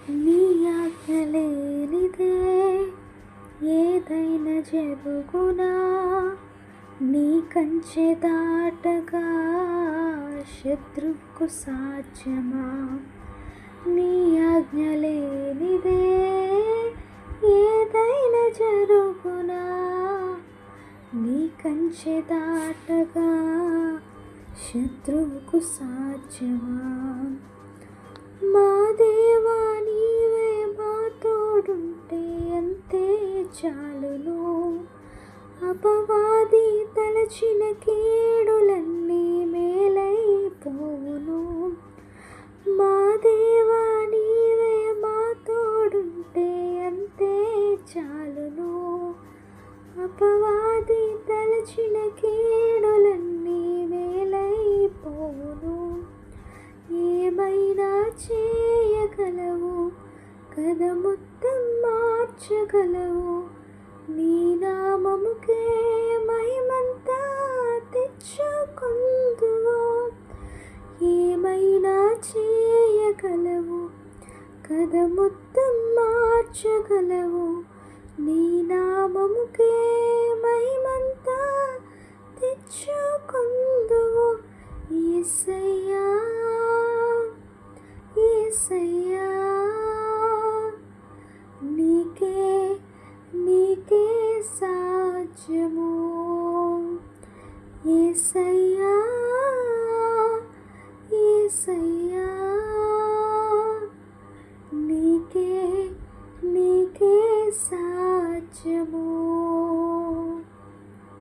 నీ ఆజ్ఞ లేనిదే ఏదైనా జరుగునా, నీ కంచె దాటగా శత్రువుకు సాధ్యమా? నీ ఆజ్ఞ లేనిదే ఏదైనా జరుగునా, నీ కంచె దాటగా శత్రువుకు సాధ్యమా? మా దేవా నీవే మా తోడుంటే అంతే చాలును. అపవాది తలచిన కీడులన్నీ మేలైపోవును. మా దేవా నీవే మా తోడుంటే అంతే చాలును. అపవాది తలచిన కీడులన్నీ మేలైపోవును. ఏమైనా చేయగలవు కథ మొత్తం మార్చగలవు. నీ నామముకే మహిమంతా తెచ్చుకొందువు. ఏమైనా చేయగలవు కథ మొత్తం మార్చగలవు. నీ నామముకే మహిమంతా తెచ్చుకొందువు. యేసయ్యా యేసయ్యా, నీకే నీకే సాధ్యము. యేసయ్యా యేసయ్యా, నీకే నీకే సాధ్యము.